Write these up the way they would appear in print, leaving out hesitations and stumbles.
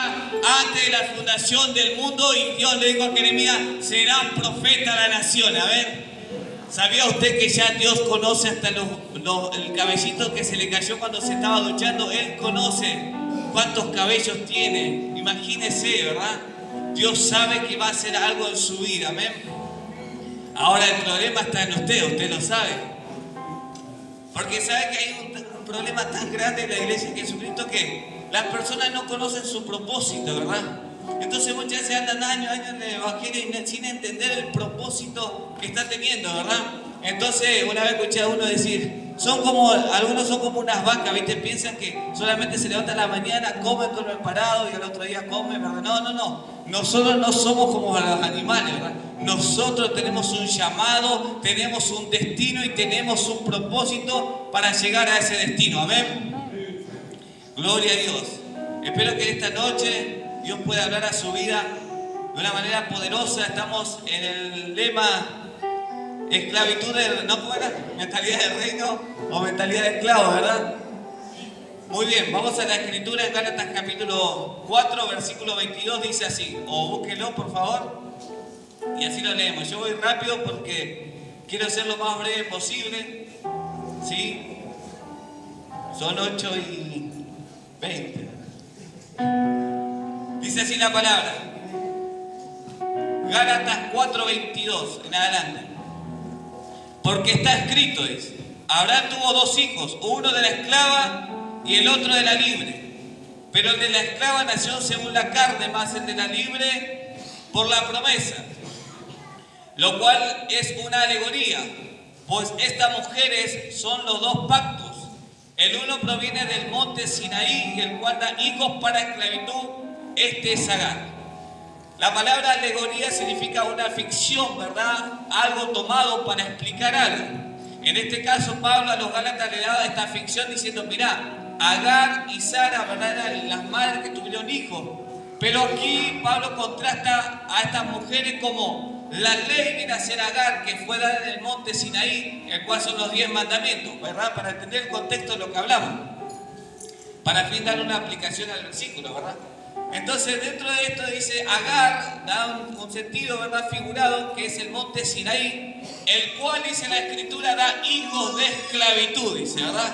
ya antes de la fundación del mundo, y Dios le dijo a Jeremías, será profeta a la nación. A ver, ¿sabía usted que ya Dios conoce hasta el cabellito que se le cayó cuando se estaba duchando? Él conoce cuántos cabellos tiene. Imagínese, ¿verdad? Dios sabe que va a hacer algo en su vida, amén. Ahora el problema está en usted lo sabe. Porque sabe que hay un problema tan grande en la iglesia de Jesucristo que las personas no conocen su propósito, ¿verdad? Entonces muchas veces andan años en el evangelio sin entender el propósito que está teniendo, ¿verdad? Entonces una vez escuché a uno decir, algunos son como unas vacas, ¿viste? Piensan que solamente se levantan a la mañana, comen, duermen parados y al otro día comen, ¿verdad? No. Nosotros no somos como los animales, ¿verdad? Nosotros tenemos un llamado, tenemos un destino y tenemos un propósito para llegar a ese destino, ¿amén? Gloria a Dios. Espero que esta noche Dios pueda hablar a su vida de una manera poderosa. Estamos en el lema esclavitud ¿no? ¿Cómo era? Mentalidad de reino o mentalidad de esclavo, ¿verdad? Muy bien, vamos a la escritura en Gálatas capítulo 4, versículo 22, dice así, o búsquelo por favor, y así lo leemos. Yo voy rápido porque quiero ser lo más breve posible, ¿sí? Son 8:20. Dice así la palabra, Gálatas 4:22 en adelante. Porque está escrito, dice, Abraham tuvo 2 hijos, uno de la esclava y el otro de la libre. Pero el de la esclava nació según la carne, más el de la libre por la promesa. Lo cual es una alegoría, pues estas mujeres son los 2 pactos. El uno proviene del monte Sinaí, el cual da hijos para esclavitud, este es Agar. La palabra alegoría significa una ficción, ¿verdad? Algo tomado para explicar algo. En este caso, Pablo a los Gálatas le daba esta ficción diciendo, mirá, Agar y Sara, ¿verdad? Eran las madres que tuvieron hijos. Pero aquí Pablo contrasta a estas mujeres como la ley viene a ser Agar, que fue dada en el monte Sinaí, el cual son los 10 mandamientos, ¿verdad? Para entender el contexto de lo que hablamos. Para fin dar una aplicación al versículo, ¿verdad? Entonces dentro de esto dice Agar, da un sentido, ¿verdad? Figurado, que es el monte Sinaí, el cual dice la escritura da hijos de esclavitud, dice, ¿verdad?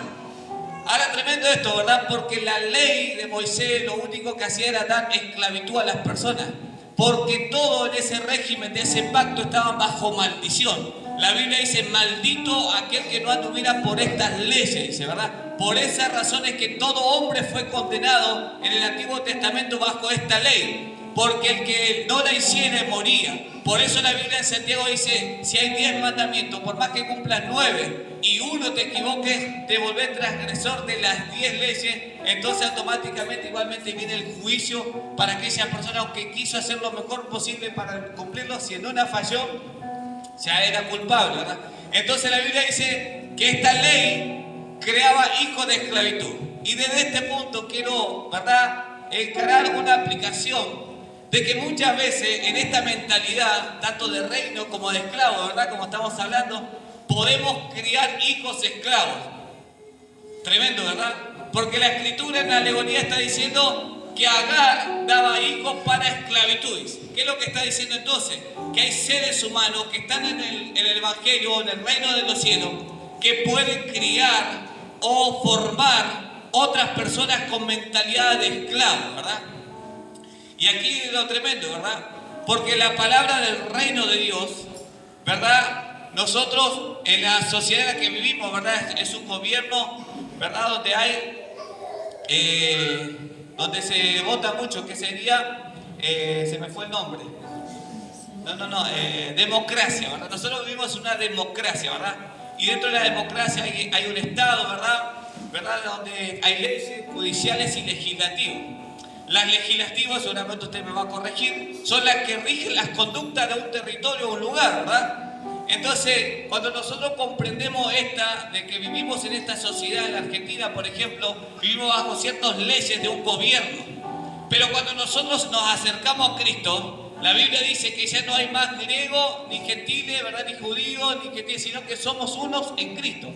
Ahora tremendo esto, ¿verdad? Porque la ley de Moisés lo único que hacía era dar esclavitud a las personas, porque todo en ese régimen, de ese pacto, estaban bajo maldición. La Biblia dice, maldito aquel que no anduviera por estas leyes, dice, ¿verdad? Por esa razón es que todo hombre fue condenado en el Antiguo Testamento bajo esta ley, porque el que no la hiciera moría. Por eso la Biblia en Santiago dice, si hay 10 mandamientos, por más que cumplas 9 y uno te equivoques, te volvés transgresor de las 10 leyes, entonces automáticamente igualmente viene el juicio para aquella persona, aunque quiso hacer lo mejor posible para cumplirlo, si en una falló, ya era culpable, ¿verdad? Entonces la Biblia dice que esta ley creaba hijos de esclavitud. Y desde este punto quiero, ¿verdad?, encarar una aplicación de que muchas veces en esta mentalidad, tanto de reino como de esclavo, ¿verdad?, como estamos hablando, podemos criar hijos esclavos. Tremendo, ¿verdad? Porque la escritura en la alegoría está diciendo que Agar daba hijos para esclavitud. ¿Qué es lo que está diciendo entonces? Que hay seres humanos que están en el evangelio, en el reino de los cielos, que pueden criar o formar otras personas con mentalidad de esclavo, ¿verdad? Y aquí lo tremendo, ¿verdad? Porque la palabra del reino de Dios, ¿verdad? Nosotros en la sociedad en la que vivimos, ¿verdad? Es un gobierno, ¿verdad? Donde hay, donde se vota mucho, que sería, se me fue el nombre. Democracia, ¿verdad? Nosotros vivimos una democracia, ¿verdad? Y dentro de la democracia hay un Estado, ¿verdad? Donde hay leyes judiciales y legislativas. Las legislativas, seguramente usted me va a corregir, son las que rigen las conductas de un territorio o un lugar, ¿verdad? Entonces, cuando nosotros comprendemos de que vivimos en esta sociedad, en la Argentina, por ejemplo, vivimos bajo ciertas leyes de un gobierno. Pero cuando nosotros nos acercamos a Cristo, la Biblia dice que ya no hay más griego, ni gentile, ¿verdad?, ni judío, ni gentile, sino que somos unos en Cristo.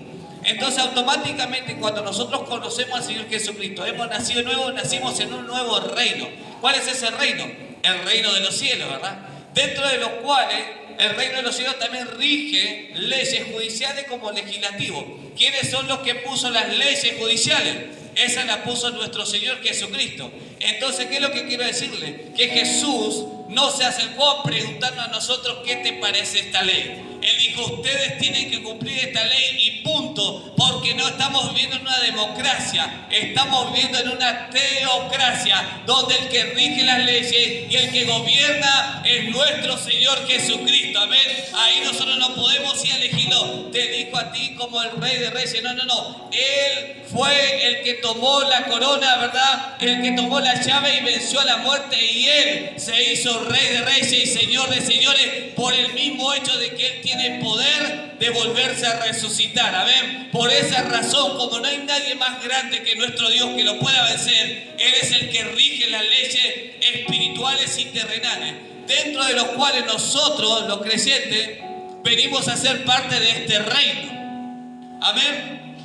Entonces automáticamente cuando nosotros conocemos al Señor Jesucristo, hemos nacido nuevo, nacimos en un nuevo reino. ¿Cuál es ese reino? El reino de los cielos, ¿verdad? Dentro de los cuales el reino de los cielos también rige leyes judiciales como legislativo. ¿Quiénes son los que puso las leyes judiciales? Esa la puso nuestro Señor Jesucristo. Entonces, ¿qué es lo que quiero decirle? Que Jesús no se acercó a preguntarnos a nosotros qué te parece esta ley. Él dijo, ustedes tienen que cumplir esta ley y punto, porque no estamos viviendo en una democracia, estamos viviendo en una teocracia, donde el que rige las leyes y el que gobierna es nuestro Señor Jesucristo, amén. Ahí nosotros no podemos ir a elegirlo, te dijo a ti como el Rey de Reyes, no, Él fue el que tomó la corona, ¿verdad? El que tomó la llave y venció a la muerte, y Él se hizo Rey de Reyes y Señor de Señores por el mismo hecho de que Él tiene poder de volverse a resucitar, amén. Por esa razón, como no hay nadie más grande que nuestro Dios que lo pueda vencer, Él es el que rige las leyes espirituales y terrenales, dentro de los cuales nosotros, los creyentes, venimos a ser parte de este reino, amén.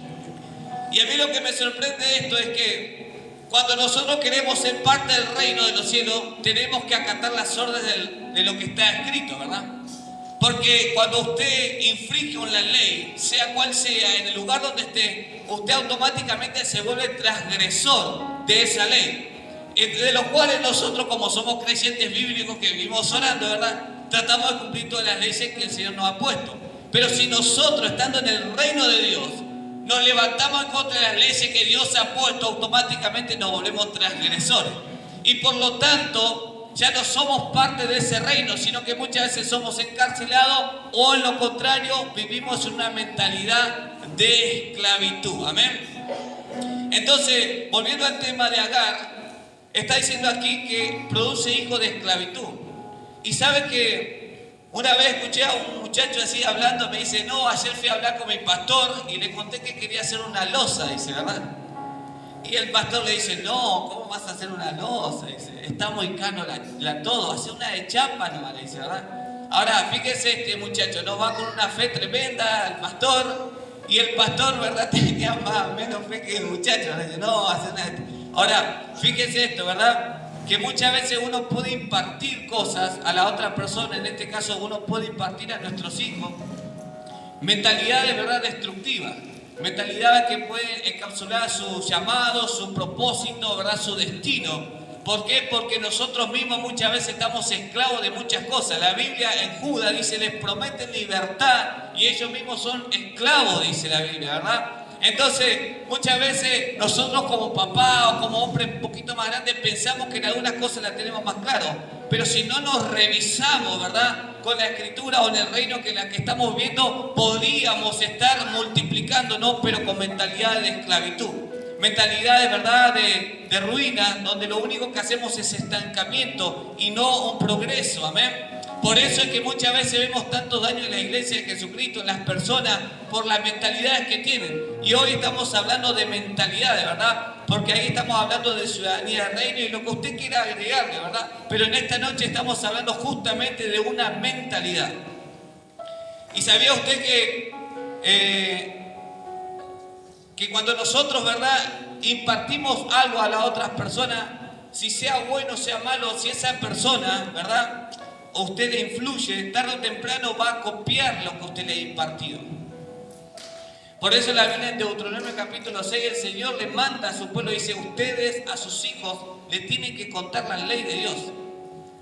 Y a mí lo que me sorprende de esto es que cuando nosotros queremos ser parte del reino de los cielos, tenemos que acatar las órdenes de lo que está escrito, ¿verdad? Porque cuando usted infringe una ley, sea cual sea, en el lugar donde esté, usted automáticamente se vuelve transgresor de esa ley. De los cuales nosotros, como somos creyentes bíblicos que vivimos orando, ¿verdad?, tratamos de cumplir todas las leyes que el Señor nos ha puesto. Pero si nosotros, estando en el reino de Dios, nos levantamos en contra de las leyes que Dios ha puesto, automáticamente nos volvemos transgresores. Y por lo tanto, ya no somos parte de ese reino, sino que muchas veces somos encarcelados o en lo contrario vivimos en una mentalidad de esclavitud. Amén. Entonces, volviendo al tema de Agar, está diciendo aquí que produce hijos de esclavitud. Y sabe que una vez escuché a un muchacho así hablando, me dice, no, ayer fui a hablar con mi pastor y le conté que quería hacer una loza, dice, ¿verdad? Y el pastor le dice, no, ¿cómo vas a hacer una loza? Dice, está muy caro todo, hace una de chapa nomás, le dice, ¿verdad? Ahora, fíjese, este muchacho, ¿no? Va con una fe tremenda al pastor, y el pastor, ¿verdad?, tenía menos fe que el muchacho, le dice, no, hace una de... Ahora, fíjese esto, ¿verdad?, que muchas veces uno puede impartir cosas a la otra persona, en este caso uno puede impartir a nuestros hijos mentalidades, ¿verdad?, destructivas. Mentalidades que pueden encapsular su llamado, su propósito, ¿verdad?, su destino. ¿Por qué? Porque nosotros mismos muchas veces estamos esclavos de muchas cosas. La Biblia en Judas dice, les prometen libertad y ellos mismos son esclavos, dice la Biblia, ¿verdad? Entonces, muchas veces nosotros como papá o como hombre un poquito más grande pensamos que en algunas cosas las tenemos más claro. Pero si no nos revisamos, ¿verdad?, con la Escritura o en el reino que la que estamos viendo, podríamos estar multiplicándonos, pero con mentalidades de esclavitud. Mentalidades, ¿verdad?, de ruina, donde lo único que hacemos es estancamiento y no un progreso, amén. Por eso es que muchas veces vemos tantos daños en la iglesia de Jesucristo, en las personas, por las mentalidades que tienen. Y hoy estamos hablando de mentalidades, ¿verdad? Porque ahí estamos hablando de ciudadanía del reino y lo que usted quiera agregarle, ¿verdad? Pero en esta noche estamos hablando justamente de una mentalidad. ¿Y sabía usted que cuando nosotros, ¿verdad?, impartimos algo a las otras personas, si sea bueno o sea malo, si esa persona, ¿verdad?, o usted le influye, tarde o temprano va a copiar lo que usted le ha impartido. Por eso la Biblia en Deuteronomio capítulo 6, el Señor le manda a su pueblo, dice, ustedes a sus hijos le tienen que contar la ley de Dios.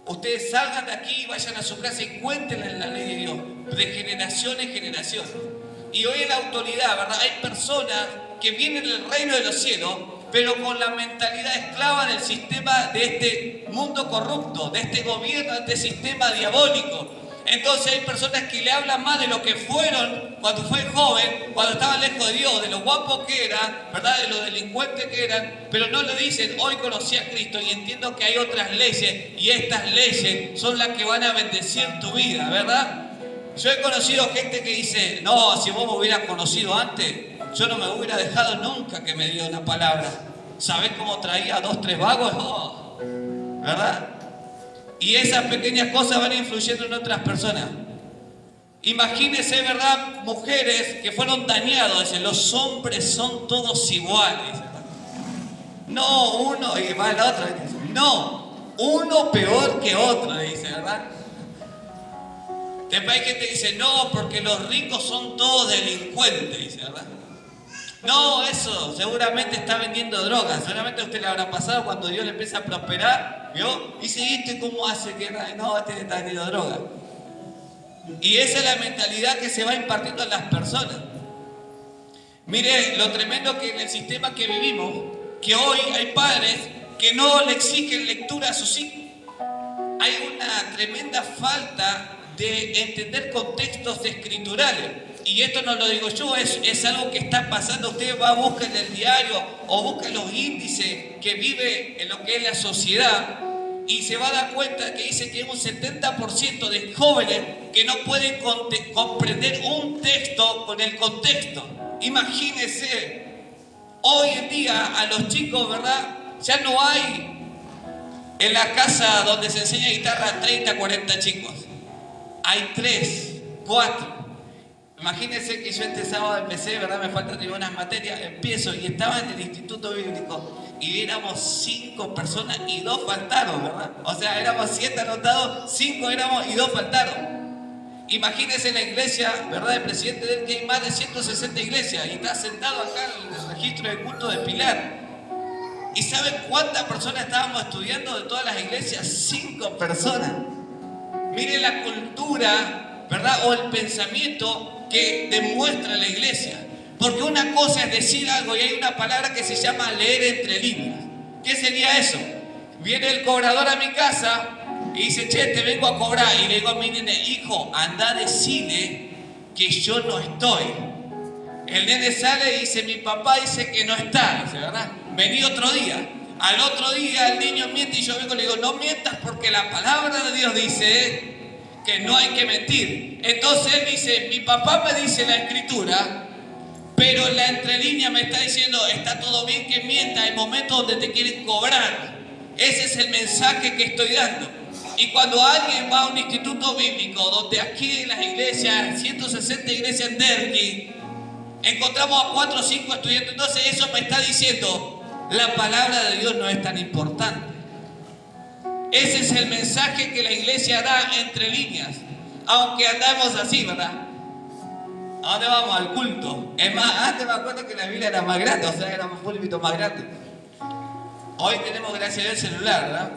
Ustedes salgan de aquí, vayan a su casa y cuéntenle la ley de Dios, de generación en generación. Y hoy en la autoridad, ¿verdad?, hay personas que vienen del reino de los cielos, pero con la mentalidad esclava del sistema de este mundo corrupto, de este gobierno, de este sistema diabólico. Entonces hay personas que le hablan más de lo que fueron cuando fue joven, cuando estaban lejos de Dios, de lo guapos que eran, ¿verdad?, de lo delincuentes que eran, pero no le dicen, hoy conocí a Cristo y entiendo que hay otras leyes y estas leyes son las que van a bendecir tu vida, ¿verdad? Yo he conocido gente que dice, no, si vos me hubieras conocido antes, yo no me hubiera dejado nunca que me diera una palabra. ¿Sabés cómo traía 2, 3 vagos? Oh, ¿verdad? Y esas pequeñas cosas van influyendo en otras personas. Imagínense, ¿verdad? Mujeres que fueron dañados. Dicen, los hombres son todos iguales. No, uno y va el otro. No, uno peor que otro, dice, ¿verdad? Después hay gente que dice, no, porque los ricos son todos delincuentes, dice, ¿verdad? No, eso seguramente está vendiendo drogas. Seguramente a usted le habrá pasado cuando Dios le empieza a prosperar, ¿vio? Y dice, ¿este cómo hace que no, este está vendiendo droga? Y esa es la mentalidad que se va impartiendo en las personas. Mire, lo tremendo que en el sistema que vivimos, que hoy hay padres que no le exigen lectura a sus hijos. Hay una tremenda falta de entender contextos escriturales. Y esto no lo digo yo, es algo que está pasando. Usted va a buscar en el diario o busca los índices que vive en lo que es la sociedad y se va a dar cuenta que dice que hay un 70% de jóvenes que no pueden comprender un texto con el contexto. Imagínense, hoy en día a los chicos, ¿verdad? Ya no hay en la casa donde se enseña guitarra 30, 40 chicos. Hay 3, 4. Imagínense que yo este sábado empecé, ¿verdad? Me faltan algunas materias, empiezo y estaba en el Instituto Bíblico y éramos 5 personas y 2 faltaron, ¿verdad? O sea, éramos 7 anotados, 5 éramos y 2 faltaron. Imagínense la iglesia, ¿verdad? El presidente del que hay más de 160 iglesias y está sentado acá en el registro de culto de Pilar. ¿Y saben cuántas personas estábamos estudiando de todas las iglesias? 5 personas. Miren la cultura, ¿verdad? O el pensamiento que demuestra la iglesia. Porque una cosa es decir algo y hay una palabra que se llama leer entre líneas. ¿Qué sería eso? Viene el cobrador a mi casa y dice, che, te vengo a cobrar. Y le digo a mi nene, hijo, anda a decirle que yo no estoy. El nene sale y dice, mi papá dice que no está, dice, ¿verdad? Vení otro día. Al otro día el niño miente y yo vengo y le digo, no mientas porque la palabra de Dios dice que no hay que mentir. Entonces él dice, mi papá me dice la escritura, pero en la entrelínea me está diciendo, está todo bien que mienta, hay momentos donde te quieren cobrar. Ese es el mensaje que estoy dando. Y cuando alguien va a un instituto bíblico, donde aquí en las iglesias, 160 iglesias en Derqui, encontramos a 4 o 5 estudiantes, entonces eso me está diciendo, la palabra de Dios no es tan importante. Ese es el mensaje que la iglesia da entre líneas, aunque andamos así, ¿verdad? ¿A dónde vamos? Al culto. Es más, antes me acuerdo que la Biblia era más grande, o sea, era un púlpito más grande. Hoy tenemos, gracias a Dios, el celular, ¿verdad?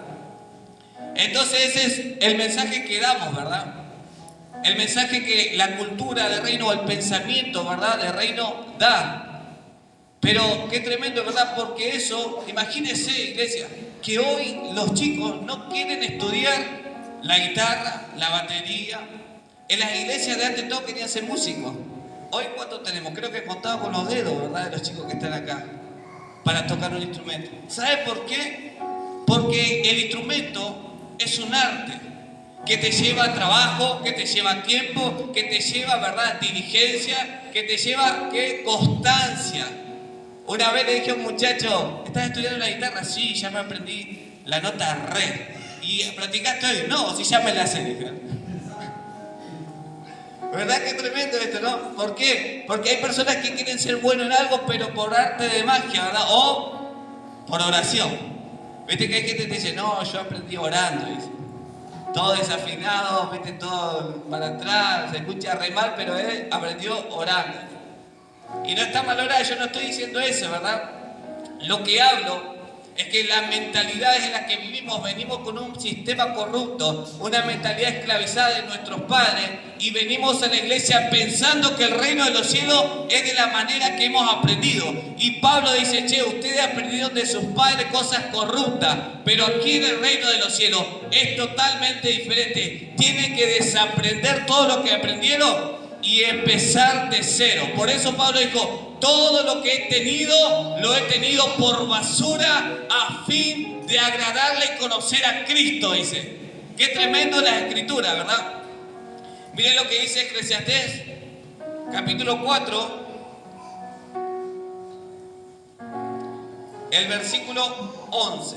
Entonces ese es el mensaje que damos, ¿verdad? El mensaje que la cultura del reino, el pensamiento, ¿verdad?, del reino da. Pero qué tremendo, ¿verdad? Porque eso, imagínense, iglesia, que hoy los chicos no quieren estudiar la guitarra, la batería. En las iglesias de antes todos querían ser músicos. Hoy, ¿cuántos tenemos? Creo que contado con los dedos, ¿verdad?, de los chicos que están acá para tocar un instrumento. ¿Sabe por qué? Porque el instrumento es un arte que te lleva trabajo, que te lleva tiempo, que te lleva, ¿verdad?, diligencia, que te lleva, ¿qué?, constancia. Una vez le dije a un muchacho, ¿estás estudiando la guitarra? Sí, ya me aprendí la nota re. ¿Y practicaste hoy? No, sí, ya me la sé, dije. ¿Verdad que tremendo esto, no? ¿Por qué? Porque hay personas que quieren ser buenos en algo, pero por arte de magia, ¿verdad? O por oración. ¿Viste que hay gente que te dice, no, yo aprendí orando, dice. Todo desafinado, vete todo para atrás, se escucha re mal, pero él aprendió orando. Y no está mal orar, yo no estoy diciendo eso, ¿verdad? Lo que hablo es que las mentalidades en las que vivimos, venimos con un sistema corrupto, una mentalidad esclavizada de nuestros padres, y venimos a la iglesia pensando que el reino de los cielos es de la manera que hemos aprendido. Y Pablo dice, che, ustedes aprendieron de sus padres cosas corruptas, pero aquí en el reino de los cielos es totalmente diferente. Tienen que desaprender todo lo que aprendieron y empezar de cero. Por eso Pablo dijo, todo lo que he tenido, lo he tenido por basura a fin de agradarle y conocer a Cristo, dice. Qué tremendo la escritura, ¿verdad? Miren lo que dice Eclesiastés, capítulo 4, el versículo 11.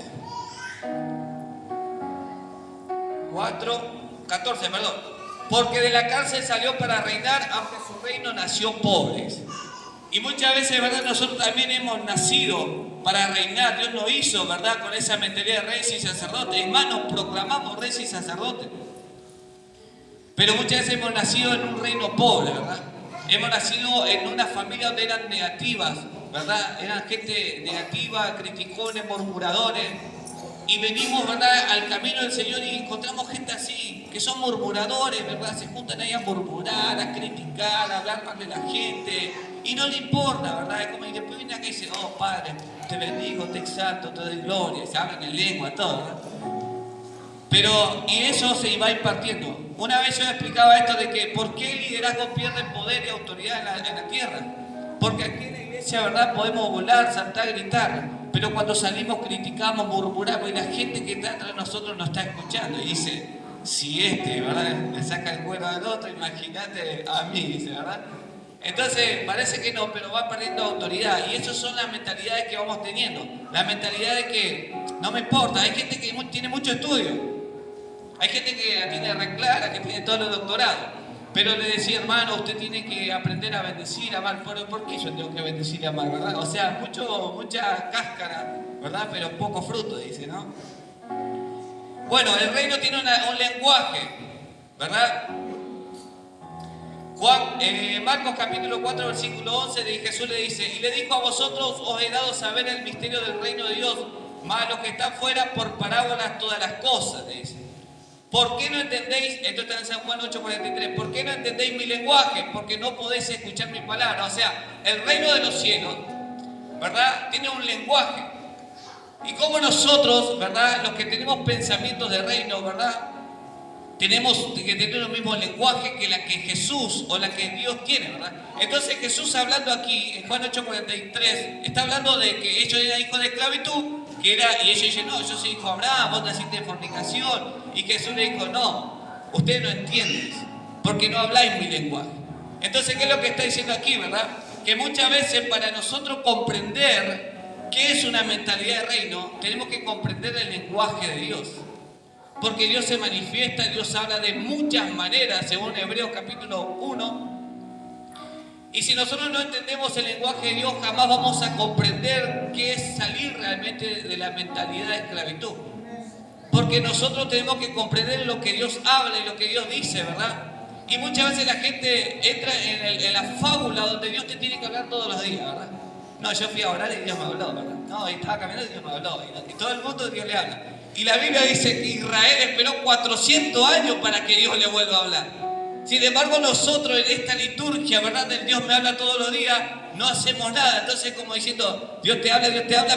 14, perdón. porque de la cárcel salió para reinar, aunque su reino nació pobre. Y muchas veces, ¿verdad? Nosotros también hemos nacido para reinar. Dios nos hizo, ¿verdad? Con esa mentalidad de reyes y sacerdotes. Es más, nos proclamamos reyes y sacerdotes. Pero muchas veces hemos nacido en un reino pobre, ¿verdad? Hemos nacido en una familia donde eran negativas, ¿verdad? Eran gente negativa, criticones, murmuradores. Y venimos, ¿verdad?, al camino del Señor y encontramos gente así, que son murmuradores, ¿verdad? Se juntan ahí a murmurar, a criticar, a hablar mal de la gente. Y no le importa, ¿verdad? Y después viene acá y dice, oh Padre, te bendigo, te exalto, te doy gloria. Se hablan en lengua, todo, ¿verdad? Pero, y eso se iba impartiendo. Una vez yo explicaba esto de que ¿por qué el liderazgo pierde poder y autoridad en la tierra? Porque aquí en la iglesia, ¿verdad?, podemos volar, saltar, gritar, pero cuando salimos criticamos, murmuramos y la gente que está detrás de nosotros nos está escuchando y dice, si ¿verdad?, le saca el cuero al otro, imagínate a mí, dice, ¿verdad? Entonces parece que no, pero va perdiendo autoridad y esas son las mentalidades que vamos teniendo. La mentalidad de que no me importa, hay gente que tiene mucho estudio. Hay gente que la tiene re clara, que tiene todos los doctorados, pero le decía, hermano, usted tiene que aprender a bendecir, a amar. ¿Por qué yo tengo que bendecir y amar, verdad? O sea, mucha cáscara, ¿verdad? Pero poco fruto, dice, ¿no? Bueno, el reino tiene un lenguaje, ¿verdad? Marcos capítulo 4, versículo 11, de Jesús le dice, y le dijo a vosotros os he dado saber el misterio del reino de Dios, mas a los que están fuera por parábolas todas las cosas, le dice. ¿Por qué no entendéis? Esto está en San Juan 8:43. ¿Por qué no entendéis mi lenguaje? Porque no podéis escuchar mi palabra. O sea, el reino de los cielos, ¿verdad?, tiene un lenguaje. Y como nosotros, ¿verdad?, los que tenemos pensamientos de reino, ¿verdad?, tenemos que tener el mismo lenguaje que la que Jesús o la que Dios tiene, ¿verdad? Entonces Jesús hablando aquí, en Juan 8:43, está hablando de que ellos eran hijos de esclavitud, y ellos dicen, no, yo soy hijo de Abraham, vos naciste de fornicación. Y Jesús le dijo, no, ustedes no entienden, porque no habláis mi lenguaje. Entonces, ¿qué es lo que está diciendo aquí, verdad? Que muchas veces para nosotros comprender qué es una mentalidad de reino, tenemos que comprender el lenguaje de Dios. Porque Dios se manifiesta, Dios habla de muchas maneras, según Hebreos capítulo 1. Y si nosotros no entendemos el lenguaje de Dios, jamás vamos a comprender qué es salir realmente de la mentalidad de esclavitud. Porque nosotros tenemos que comprender lo que Dios habla y lo que Dios dice, ¿verdad? Y muchas veces la gente entra en la fábula donde Dios te tiene que hablar todos los días, ¿verdad? No, yo fui a orar y Dios me habló, ¿verdad? No, y estaba caminando y Dios me habló. Y todo el mundo Dios le habla. Y la Biblia dice que Israel esperó 400 años para que Dios le vuelva a hablar. Sin embargo, nosotros en esta liturgia, ¿verdad?, del Dios me habla todos los días, no hacemos nada. Entonces, como diciendo, Dios te habla,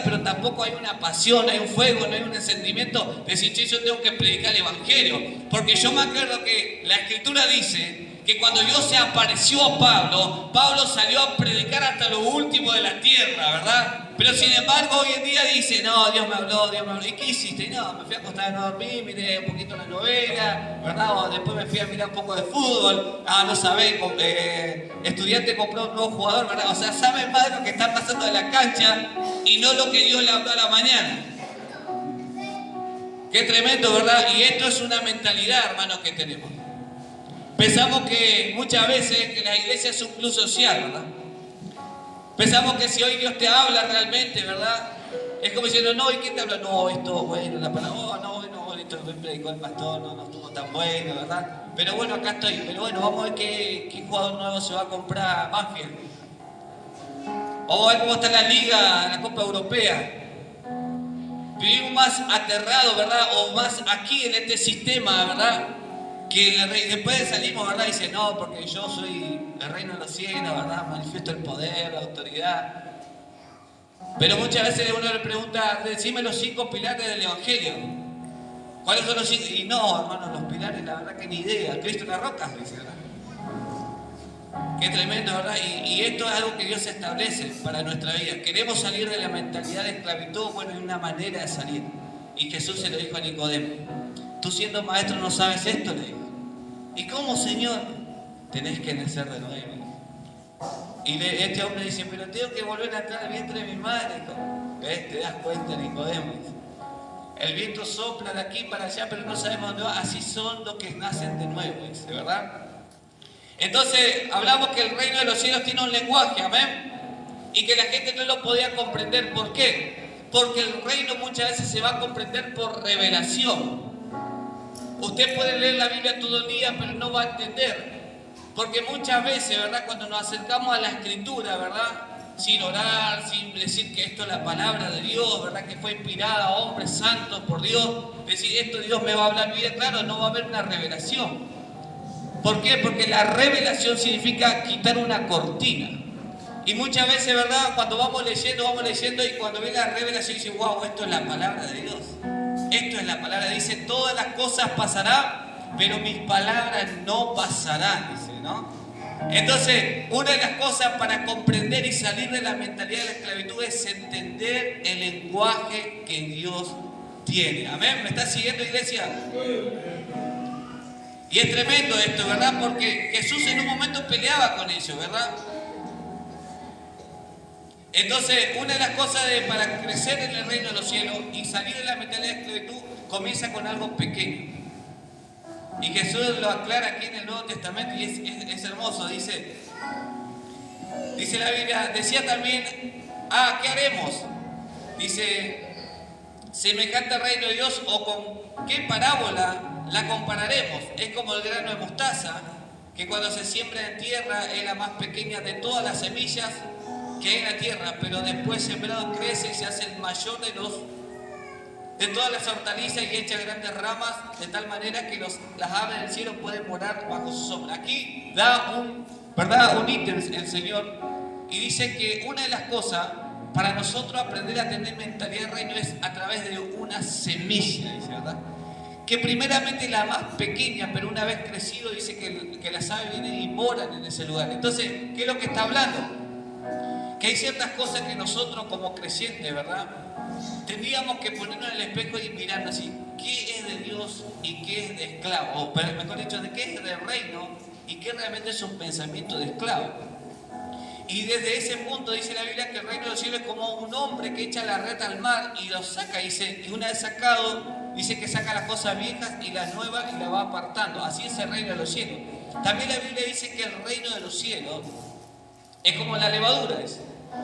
pero tampoco hay una pasión, hay un fuego, no hay un encendimiento de decir, yo tengo que predicar el Evangelio. Porque yo me acuerdo que la Escritura dice que cuando Dios se apareció a Pablo, Pablo salió a predicar hasta lo último de la tierra, ¿verdad? Pero sin embargo hoy en día dice, no, Dios me habló. ¿Y qué hiciste? No, me fui a acostar a no dormir, miré un poquito la novela, ¿verdad? O después me fui a mirar un poco de fútbol. No sabés, estudiante compró un nuevo jugador, ¿verdad? O sea, saben más de lo que está pasando en la cancha y no lo que Dios le habló a la mañana. Qué tremendo, ¿verdad? Y esto es una mentalidad, hermanos, que tenemos. Pensamos que muchas veces que la iglesia es un club social, ¿verdad? Pensamos que si hoy Dios te habla realmente, ¿verdad? Es como diciendo, no, ¿y quién te habla? No, esto, bueno, la palabra, no, esto me predicó el pastor, no estuvo tan bueno, ¿verdad? Pero bueno, acá estoy. Pero bueno, vamos a ver qué jugador nuevo se va a comprar Banfield. Vamos a ver cómo está la liga, la Copa Europea. Vivimos más aterrados, ¿verdad? O más aquí en este sistema, ¿verdad? Que después salimos, ¿verdad? Y dice, no, porque yo soy el reino de los cielos, ¿verdad? Manifiesto el poder, la autoridad. Pero muchas veces uno le pregunta, decime los 5 pilares del Evangelio. ¿Cuáles son los 5? Y no, hermanos, los pilares, la verdad que ni idea. Cristo en la roca, dice, ¿verdad? Qué tremendo, ¿verdad? Y esto es algo que Dios establece para nuestra vida. Queremos salir de la mentalidad de esclavitud, bueno, hay una manera de salir. Y Jesús se lo dijo a Nicodemo. Tú siendo maestro no sabes esto, le dijo. ¿Y cómo, Señor? Tenés que nacer de nuevo. Y este hombre dice, pero tengo que volver a entrar al vientre de mi madre. ¿Ves? Te das cuenta, Nicodemo. El viento sopla de aquí para allá, pero no sabemos dónde va. Así son los que nacen de nuevo, dice, ¿verdad? Entonces, hablamos que el reino de los cielos tiene un lenguaje, amén. Y que la gente no lo podía comprender. ¿Por qué? Porque el reino muchas veces se va a comprender por revelación. Usted puede leer la Biblia todo el día, pero no va a entender. Porque muchas veces, ¿verdad? Cuando nos acercamos a la Escritura, ¿verdad? Sin orar, sin decir que esto es la palabra de Dios, ¿verdad? Que fue inspirada a hombres santos por Dios. Decir esto Dios me va a hablar bien, claro, no va a haber una revelación. ¿Por qué? Porque la revelación significa quitar una cortina. Y muchas veces, ¿verdad? Cuando vamos leyendo y cuando ve la revelación dice, wow, esto es la palabra de Dios. Esto es la palabra, dice, todas las cosas pasarán, pero mis palabras no pasarán, dice, ¿no? Entonces, una de las cosas para comprender y salir de la mentalidad de la esclavitud es entender el lenguaje que Dios tiene. ¿Amén? ¿Me está siguiendo, iglesia? Y es tremendo esto, ¿verdad? Porque Jesús en un momento peleaba con ellos, ¿verdad? Entonces, una de las cosas para crecer en el reino de los cielos y salir de la mentalidad de esclavitud comienza con algo pequeño. Y Jesús lo aclara aquí en el Nuevo Testamento y es hermoso. Dice la Biblia, decía también, ¿qué haremos? Dice, semejante al reino de Dios, o con qué parábola la compararemos. Es como el grano de mostaza, que cuando se siembra en tierra es la más pequeña de todas las semillas que hay en la tierra, pero después sembrado crece y se hace el mayor de todas las hortalizas y echa grandes ramas, de tal manera que las aves del cielo pueden morar bajo su sombra. Aquí da un ítem el Señor y dice que una de las cosas para nosotros aprender a tener mentalidad de reino es a través de una semilla, dice, ¿verdad? Que primeramente la más pequeña, pero una vez crecido dice que las aves vienen y moran en ese lugar. Entonces, ¿qué es lo que está hablando? Que hay ciertas cosas que nosotros como creyentes, ¿verdad? Tendríamos que ponernos en el espejo y mirarnos así, ¿qué es de Dios y qué es de esclavo? O mejor dicho, ¿de qué es del reino y qué realmente es un pensamiento de esclavo? Y desde ese punto dice la Biblia que el reino de los cielos es como un hombre que echa la red al mar y lo saca, dice, y una vez sacado, dice que saca las cosas viejas y las nuevas y las va apartando. Así es el reino de los cielos. También la Biblia dice que el reino de los cielos es como la levadura, dice,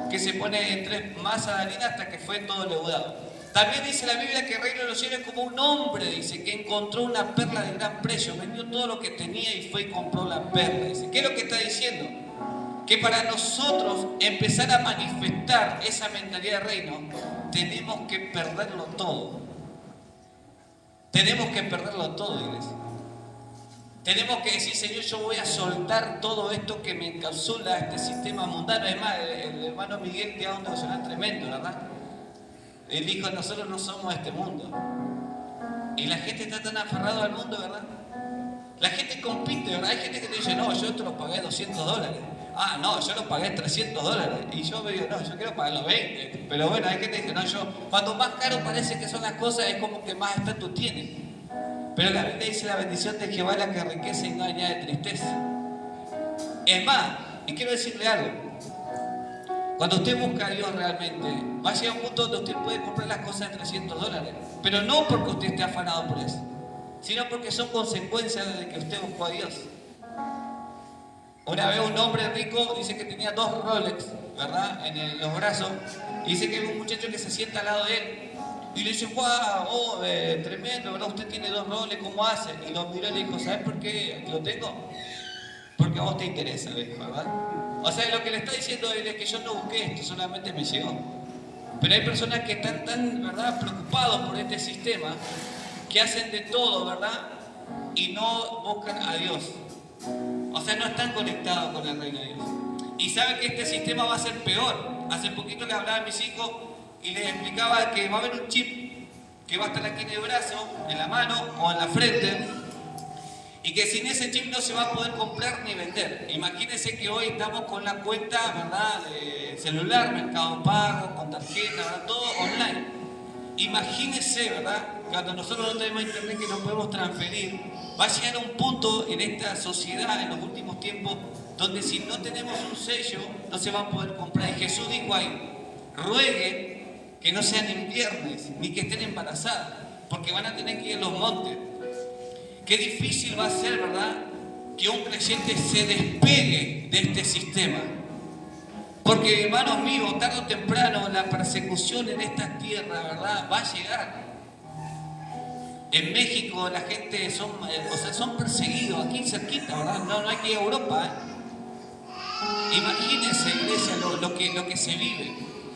que se pone en 3 masas de harina hasta que fue todo leudado. También dice la Biblia que el reino de los cielos es como un hombre, dice, que encontró una perla de gran precio, vendió todo lo que tenía y fue y compró la perla. Dice, ¿qué es lo que está diciendo? Que para nosotros empezar a manifestar esa mentalidad de reino, tenemos que perderlo todo. Tenemos que perderlo todo, iglesia. Tenemos que decir, Señor, yo voy a soltar todo esto que me encapsula este sistema mundano. Además, el hermano Miguel te da un devocional tremendo, ¿verdad? Él dijo, nosotros no somos este mundo. Y la gente está tan aferrada al mundo, ¿verdad? La gente compite, ¿verdad? Hay gente que te dice, no, yo esto lo pagué $200. No, yo lo pagué $300. Y yo me digo, no, yo quiero pagar los 20. Pero bueno, hay gente que dice, no, cuanto más caro parece que son las cosas, es como que más estatus tienen. Pero la Biblia dice, la bendición de Jehová es la que enriquece y no añade tristeza. Es más, y quiero decirle algo. Cuando usted busca a Dios realmente, va a llegar a un punto donde usted puede comprar las cosas de $300. Pero no porque usted esté afanado por eso, sino porque son consecuencias de que usted buscó a Dios. Una vez un hombre rico dice que tenía 2 Rolex, ¿verdad? En los brazos. Y dice que hay un muchacho que se sienta al lado de él. Y le dice, wow, tremendo, ¿verdad? Usted tiene 2 Rolex, ¿cómo hace? Y lo miró y le dijo, ¿sabes por qué lo tengo? Porque a vos te interesa, le dijo, ¿verdad? O sea, lo que le está diciendo él es que yo no busqué esto, solamente me llegó. Pero hay personas que están tan, ¿verdad?, preocupados por este sistema, que hacen de todo, ¿verdad? Y no buscan a Dios. O sea, no están conectados con el reino de Dios. Y saben que este sistema va a ser peor. Hace poquito les hablaba a mis hijos y les explicaba que va a haber un chip que va a estar aquí en el brazo, en la mano o en la frente, y que sin ese chip no se va a poder comprar ni vender. Imagínense que hoy estamos con la cuenta, ¿verdad?, de celular, Mercado Pago, con tarjeta, ¿verdad?, todo online. Imagínense, ¿verdad?, cuando nosotros no tenemos internet, que no podemos transferir, va a llegar a un punto en esta sociedad en los últimos tiempos donde si no tenemos un sello no se va a poder comprar. Y Jesús dijo ahí, rueguen que no sean inviernes ni que estén embarazadas. porque van a tener que ir a los montes. Qué difícil va a ser, ¿verdad?, que un creyente se despegue de este sistema. Porque, hermanos míos, tarde o temprano la persecución en esta tierra, ¿verdad?, va a llegar. En México la gente son perseguidos, aquí cerquita, ¿verdad? No hay que ir a Europa, ¿eh? Imagínense, iglesia, lo que se vive.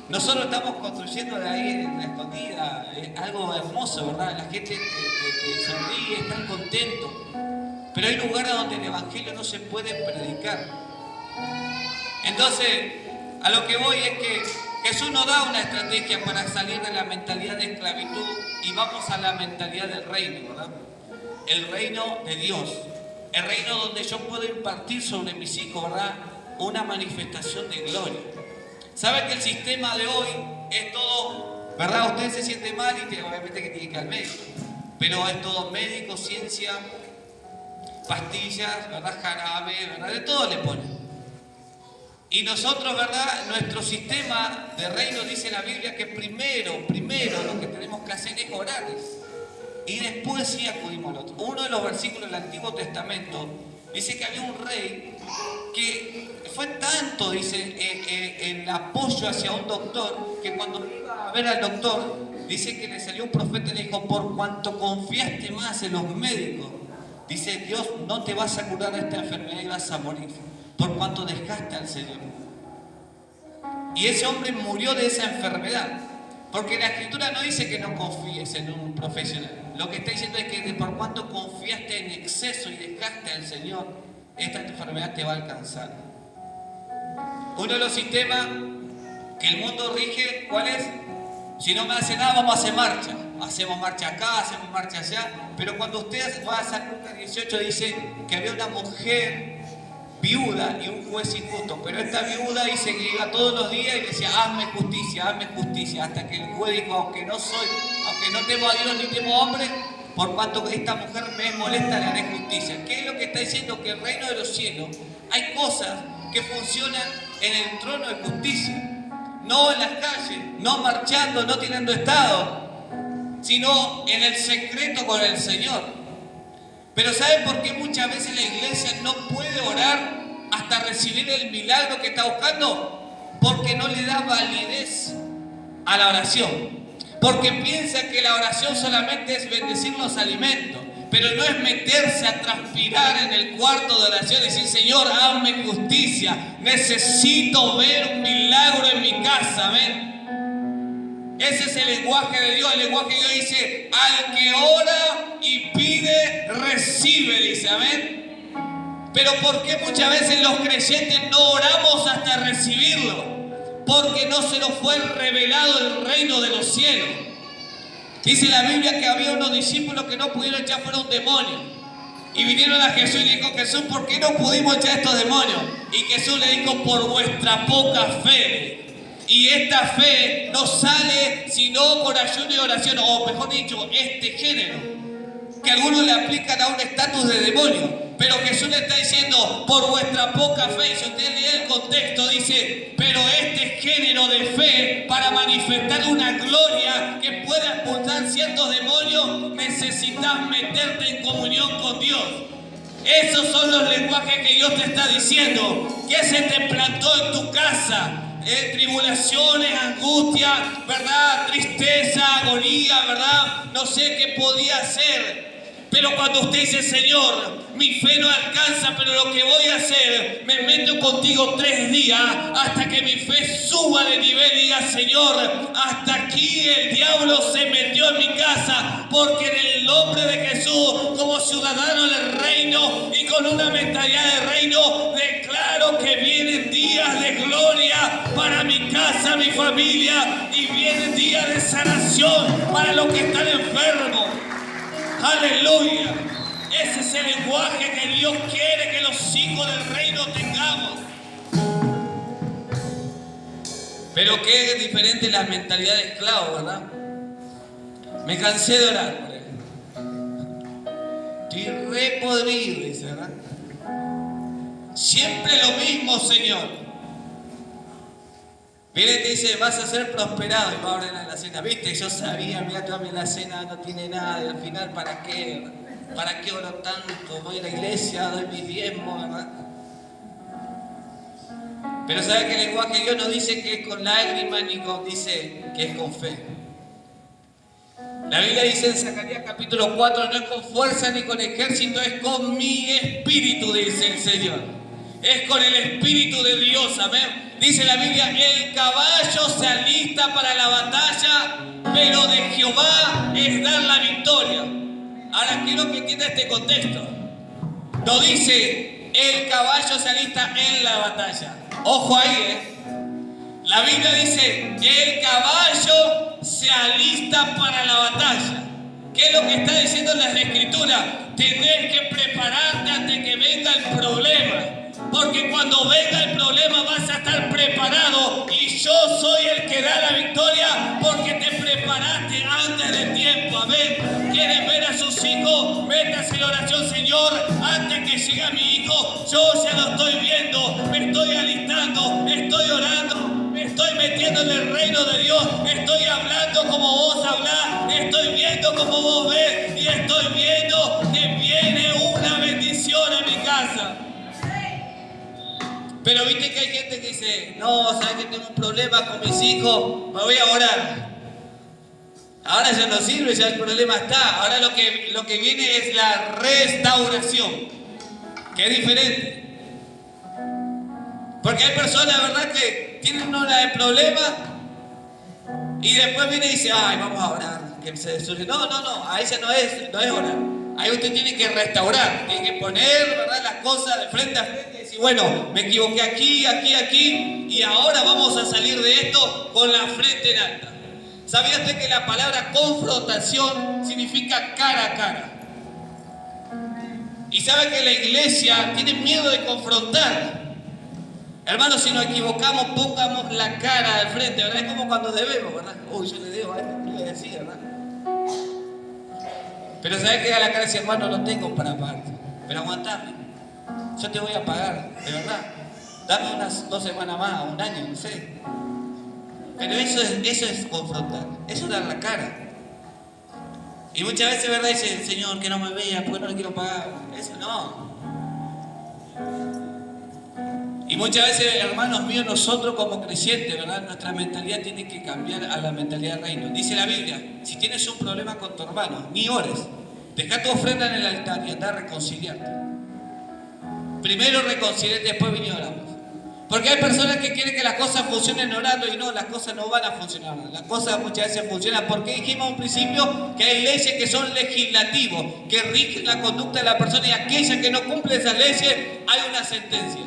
Nosotros estamos construyendo de ahí en la escondida algo hermoso, ¿verdad? La gente te sonríe, están contentos. Pero hay lugares donde el evangelio no se puede predicar. Entonces, a lo que voy es que Jesús nos da una estrategia para salir de la mentalidad de esclavitud y vamos a la mentalidad del reino, ¿verdad? El reino de Dios. El reino donde yo puedo impartir sobre mis hijos, ¿verdad?, una manifestación de gloria. ¿Saben que el sistema de hoy es todo, ¿verdad? Usted se siente mal y obviamente que tiene que ir al médico. Pero es todo médico, ciencia, pastillas, ¿verdad?, jarabe, ¿verdad? De todo le ponen. Y nosotros, ¿verdad?, nuestro sistema de reino, dice la Biblia, que primero lo que tenemos que hacer es orar. Y después sí acudimos al otro. Uno de los versículos del Antiguo Testamento dice que había un rey que fue tanto, dice, el apoyo hacia un doctor, que cuando iba a ver al doctor, dice que le salió un profeta y le dijo: por cuanto confiaste más en los médicos, dice, Dios no te vas a curar de esta enfermedad y vas a morir, por cuanto dejaste al Señor. Y ese hombre murió de esa enfermedad, porque la Escritura no dice que no confíes en un profesional. Lo que está diciendo es que por cuanto confiaste en exceso y dejaste al Señor, esta enfermedad te va a alcanzar. Uno de los sistemas que el mundo rige, ¿cuál es? Si no me hace nada, vamos a hacer marcha. Hacemos marcha acá, hacemos marcha allá. Pero cuando usted va a San Lucas 18, dice que había una mujer viuda y un juez injusto. Pero esta viuda dice que iba todos los días y decía: hazme justicia. Hasta que el juez dijo: aunque no temo a Dios ni temo a hombre, por cuanto esta mujer me molesta, le haré justicia. ¿Qué es lo que está diciendo? Que el reino de los cielos hay cosas que funcionan en el trono de justicia. No en las calles, no marchando, no tirando estado, sino en el secreto con el Señor. Pero ¿saben por qué muchas veces la iglesia no puede orar hasta recibir el milagro que está buscando? Porque no le da validez a la oración. Porque piensa que la oración solamente es bendecir los alimentos, pero no es meterse a transpirar en el cuarto de oración y decir: Señor, hazme justicia, necesito ver un milagro en mi casa, ¿ven? Ese es el lenguaje de Dios. El lenguaje de Dios dice: al que ora y pide, recibe, dice, amén. Pero ¿por qué muchas veces los creyentes no oramos hasta recibirlo? Porque no se nos fue revelado el reino de los cielos. Dice la Biblia que había unos discípulos que no pudieron echar fuera un demonio. Y vinieron a Jesús y dijo: Jesús, ¿por qué no pudimos echar estos demonios? Y Jesús le dijo: por vuestra poca fe. Y esta fe no sale sino con ayuno y oración, o mejor dicho, este género, que algunos le aplican a un estatus de demonio. Pero Jesús le está diciendo: por vuestra poca fe. Y si usted lee el contexto, dice: pero este género de fe, para manifestar una gloria que pueda expulsar ciertos demonios, necesitas meterte en comunión con Dios. Esos son los lenguajes que Dios te está diciendo. ¿Qué se te plantó en tu casa? Tribulaciones, angustia, ¿verdad? Tristeza, agonía, ¿verdad? No sé qué podía hacer. Pero cuando usted dice: Señor, mi fe no alcanza, pero lo que voy a hacer, me meto contigo 3 días hasta que mi fe suba de nivel y diga: Señor, hasta aquí el diablo se metió en mi casa, porque en el nombre de Jesús, como ciudadano del reino y con una mentalidad de reino, declaro que vienen días de gloria para mi casa, mi familia, y vienen días de sanación para los que están enfermos. ¡Aleluya! Ese es el lenguaje que Dios quiere que los hijos del reino tengamos. Pero qué diferente la mentalidad de esclavo, ¿verdad? Me cansé de orar por él. Estoy re podrido, dice, ¿verdad? Siempre lo mismo, Señor. Viene y te dice, vas a ser prosperado, y va a orar en la cena. Viste, yo sabía, mira, tú a mí la cena no tiene nada, y al final, ¿para qué? ¿Para qué oro tanto? Voy a la iglesia, doy mis diezmos, ¿verdad? Pero ¿sabe que el lenguaje de Dios no dice que es con lágrimas, ni dice que es con fe? La Biblia dice en Zacarías capítulo 4, no es con fuerza ni con ejército, es con mi espíritu, dice el Señor. Es con el espíritu de Dios, amén. Dice la Biblia, el caballo se alista para la batalla, pero de Jehová es dar la victoria. Ahora quiero que entienda este contexto. No dice, el caballo se alista en la batalla. Ojo ahí, La Biblia dice, el caballo se alista para la batalla. ¿Qué es lo que está diciendo en las Escrituras? Tenés que prepararte antes que venga el problema. Porque cuando venga el problema vas a estar preparado. Y yo soy el que da la victoria porque te preparaste antes del tiempo. Amén. ¿Quieren ver a sus hijos? Métase en oración, Señor. Antes que llegue mi hijo, yo ya lo estoy viendo. Me estoy alistando. Estoy orando. Me estoy metiendo en el reino de Dios. Estoy hablando como vos hablás. Estoy viendo como vos ves. Y estoy viendo que viene una bendición a mi casa. Pero viste que hay gente que dice, no, sabes que tengo un problema con mis hijos, me voy a orar. Ahora ya no sirve, ya el problema está. Ahora lo que viene es la restauración, que es diferente. Porque hay personas, ¿verdad?, que tienen una de problemas y después viene y dice, ay, vamos a orar, que se destruye. No, ahí ya no es orar. Ahí usted tiene que restaurar, tiene que poner, ¿verdad?, las cosas de frente a frente y decir, bueno, me equivoqué aquí, y ahora vamos a salir de esto con la frente en alta. ¿Sabía usted que la palabra confrontación significa cara a cara? Y sabe que la iglesia tiene miedo de confrontar. Hermanos, si nos equivocamos, pongamos la cara al frente, ¿verdad? Es como cuando debemos, ¿verdad? Uy, yo le debo a él, no le decía, ¿verdad? Pero ¿sabes que a la cara dice, hermano, no tengo para pagarte? Pero aguantame, yo te voy a pagar, de verdad. Dame unas 2 semanas más, 1 año, no sé. Pero eso es confrontar, eso es dar la cara. Y muchas veces, ¿verdad?, dice, Señor, que no me vea, porque no le quiero pagar. Eso no. Y muchas veces, hermanos míos, nosotros como creyentes, ¿verdad?, nuestra mentalidad tiene que cambiar a la mentalidad del reino. Dice la Biblia, si tienes un problema con tu hermano, ni ores. Deja tu ofrenda en el altar y anda a reconciliarte. Primero reconciliarte, después vine y oramos. Porque hay personas que quieren que las cosas funcionen orando y no, las cosas no van a funcionar. Las cosas muchas veces funcionan porque dijimos a un principio que hay leyes que son legislativos, que rigen la conducta de la persona, y aquella que no cumple esas leyes, hay una sentencia.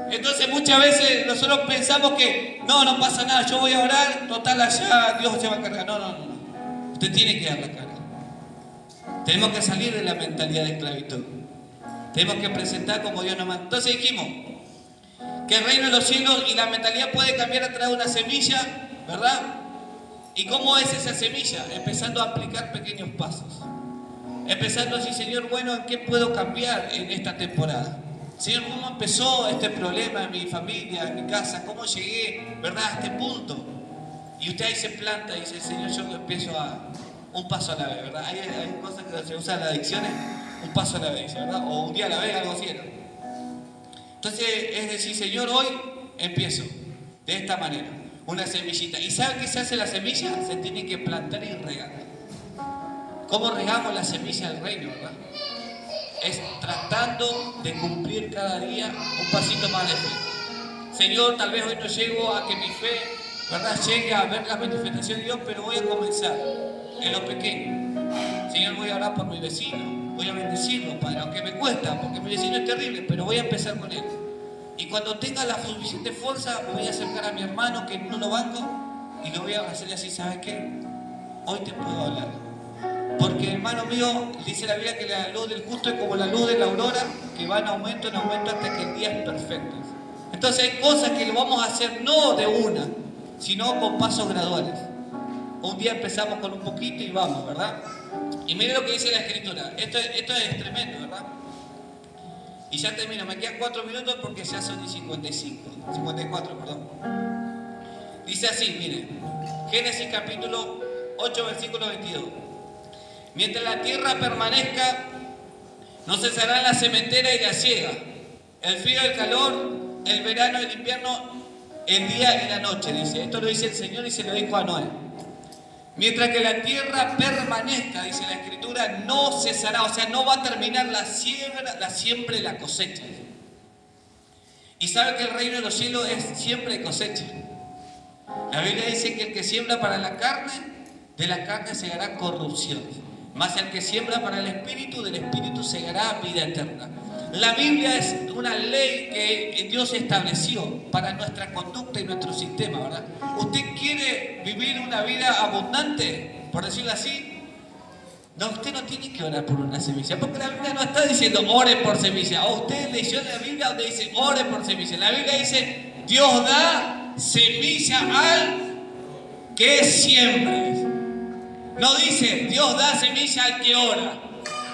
Entonces muchas veces nosotros pensamos que no pasa nada, yo voy a orar, total allá Dios se va a cargar. No. Usted tiene que dar la cara. Tenemos que salir de la mentalidad de esclavitud. Tenemos que presentar como Dios nos manda. Entonces dijimos que el reino de los cielos y la mentalidad puede cambiar a través de una semilla, ¿verdad? ¿Y cómo es esa semilla? Empezando a aplicar pequeños pasos. Empezando así, Señor, bueno, ¿en qué puedo cambiar en esta temporada? Señor, ¿cómo empezó este problema en mi familia, en mi casa? ¿Cómo llegué, verdad, a este punto? Y usted ahí se planta y dice, Señor, yo empiezo a un paso a la vez, ¿verdad? Hay cosas que se usan en las adicciones, un paso a la vez, ¿verdad? O un día a la vez, algo así, ¿no? Entonces, es decir, Señor, hoy empiezo de esta manera, una semillita. ¿Y sabe qué se hace la semilla? Se tiene que plantar y regar. ¿Cómo regamos la semilla del reino, verdad? Es tratando de cumplir cada día un pasito más de fe. Señor, tal vez hoy no llego a que mi fe, ¿verdad?, llegue a ver la manifestación de Dios, pero voy a comenzar en lo pequeño. Señor, voy a orar por mi vecino, voy a bendecirlo, Padre, aunque me cuesta, porque mi vecino es terrible, pero voy a empezar con él. Y cuando tenga la suficiente fuerza, me voy a acercar a mi hermano que no lo banco y le voy a hacerle así, ¿sabes qué? Hoy te puedo hablar. Porque, hermano mío, dice la Biblia que la luz del justo es como la luz de la aurora, que va en aumento hasta que el día es perfecto. Entonces hay cosas que lo vamos a hacer no de una, sino con pasos graduales. Un día empezamos con un poquito y vamos, ¿verdad? Y mire lo que dice la Escritura. Esto es tremendo, ¿verdad? Y ya termino, me quedan 4 minutos porque ya son 54, perdón. Dice así, miren, Génesis capítulo 8, versículo 22. Mientras la tierra permanezca, no cesarán la sementera y la siega, el frío y el calor, el verano y el invierno, el día y la noche, dice. Esto lo dice el Señor y se lo dijo a Noé. Mientras que la tierra permanezca, dice la Escritura, no cesará, o sea, no va a terminar la siembra y la cosecha. Y sabe que el reino de los cielos es siempre cosecha. La Biblia dice que el que siembra para la carne, de la carne segará corrupción. Mas el que siembra para el espíritu, del espíritu segará vida eterna. La Biblia es una ley que Dios estableció para nuestra conducta y nuestro sistema, ¿verdad? ¿Usted quiere vivir una vida abundante, por decirlo así? No, usted no tiene que orar por una semilla, porque la Biblia no está diciendo ore por semilla. O usted leyó la Biblia donde dice ore por semilla. La Biblia dice Dios da semilla al que siembra. No dice Dios da semilla al que ora.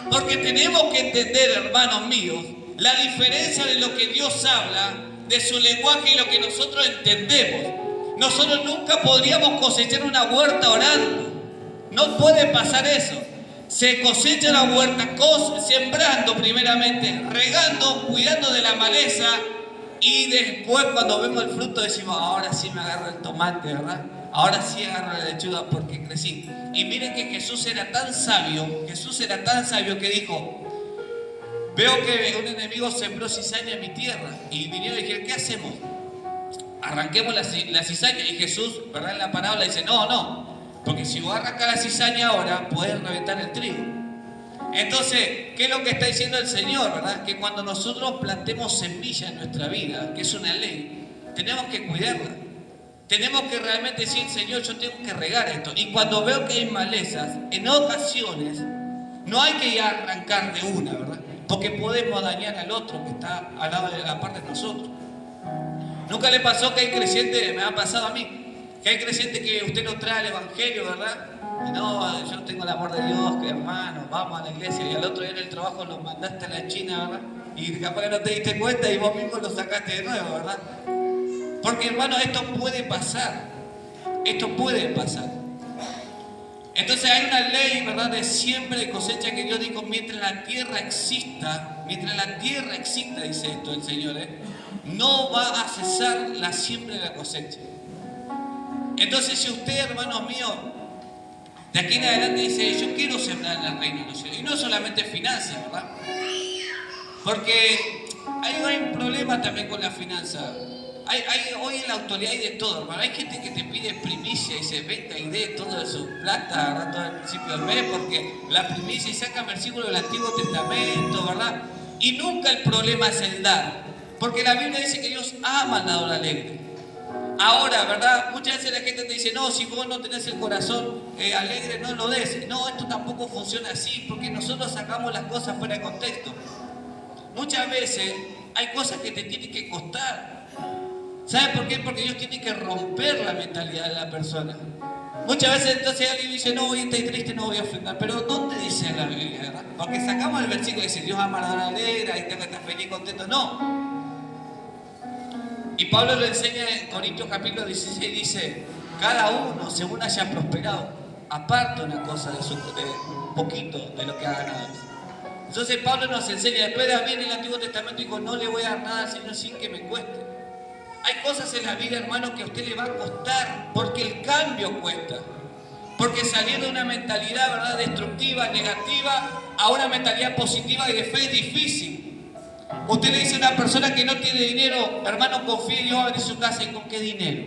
Porque tenemos que entender, hermanos míos, la diferencia de lo que Dios habla, de su lenguaje y lo que nosotros entendemos. Nosotros nunca podríamos cosechar una huerta orando. No puede pasar eso. Se cosecha la huerta sembrando primeramente, regando, cuidando de la maleza, y después cuando vemos el fruto decimos, ahora sí me agarro el tomate, ¿verdad? Ahora sí agarro la lechuga porque crecí. Y miren que Jesús era tan sabio que dijo, veo que un enemigo sembró cizaña en mi tierra. Y vinieron y dijeron, ¿qué hacemos? Arranquemos la cizaña. Y Jesús, ¿verdad? En la parábola dice, no, porque si vos arrancas la cizaña ahora, podés reventar el trigo. Entonces, ¿qué es lo que está diciendo el Señor, verdad? Que cuando nosotros plantemos semilla en nuestra vida, que es una ley, tenemos que cuidarla. Tenemos que realmente decir, Señor, yo tengo que regar esto. Y cuando veo que hay malezas, en ocasiones, no hay que ir a arrancar de una, ¿verdad? Porque podemos dañar al otro que está al lado de la parte de nosotros. ¿Nunca le pasó que hay creyentes, me ha pasado a mí, que hay creyentes que usted no trae el evangelio, ¿verdad? Y no, yo tengo el amor de Dios, que hermano, vamos a la iglesia, y al otro día en el trabajo lo mandaste a la China, ¿verdad? Y capaz que no te diste cuenta y vos mismo lo sacaste de nuevo, ¿verdad? Porque hermano, esto puede pasar. Entonces hay una ley, ¿verdad?, de siembra y cosecha que Dios dijo, mientras la tierra exista, dice esto el Señor, no va a cesar la siembra y la cosecha. Entonces si usted, hermanos míos, de aquí en adelante dice, yo quiero sembrar en el reino de los cielos, y no solamente finanzas, ¿verdad? Porque hay un problema también con la finanza. Hoy en la actualidad hay de todo, hermano. Hay gente que te pide primicia y se venga y dé toda su plata, ¿verdad?, todo el principio del mes, porque la primicia, y sacan versículos del Antiguo Testamento, ¿verdad? Y nunca el problema es el dar, porque la Biblia dice que Dios ama al dador alegre. Ahora, ¿verdad? Muchas veces la gente te dice, no, si vos no tenés el corazón alegre, no lo des. No, esto tampoco funciona así, porque nosotros sacamos las cosas fuera de contexto. Muchas veces hay cosas que te tienen que costar. ¿Sabe por qué? Porque Dios tiene que romper la mentalidad de la persona. Muchas veces entonces alguien dice, no, hoy estoy triste, no voy a ofrendar. Pero ¿dónde dice en la Biblia, verdad? Porque sacamos el versículo y dice, Dios ama a la alegre y tengo que estar feliz y contento. No. Y Pablo lo enseña en Corintios capítulo 16, dice, cada uno según haya prosperado, aparte una cosa de un poquito de lo que ha ganado. Entonces Pablo nos enseña, después de abrir el Antiguo Testamento, dijo, no le voy a dar nada al Señor sin que me cueste. Hay cosas en la vida, hermano, que a usted le va a costar, porque el cambio cuesta. Porque salir de una mentalidad, ¿verdad?, destructiva, negativa, a una mentalidad positiva y de fe es difícil. Usted le dice a una persona que no tiene dinero, hermano, confíe en Dios, abre su casa, ¿y con qué dinero?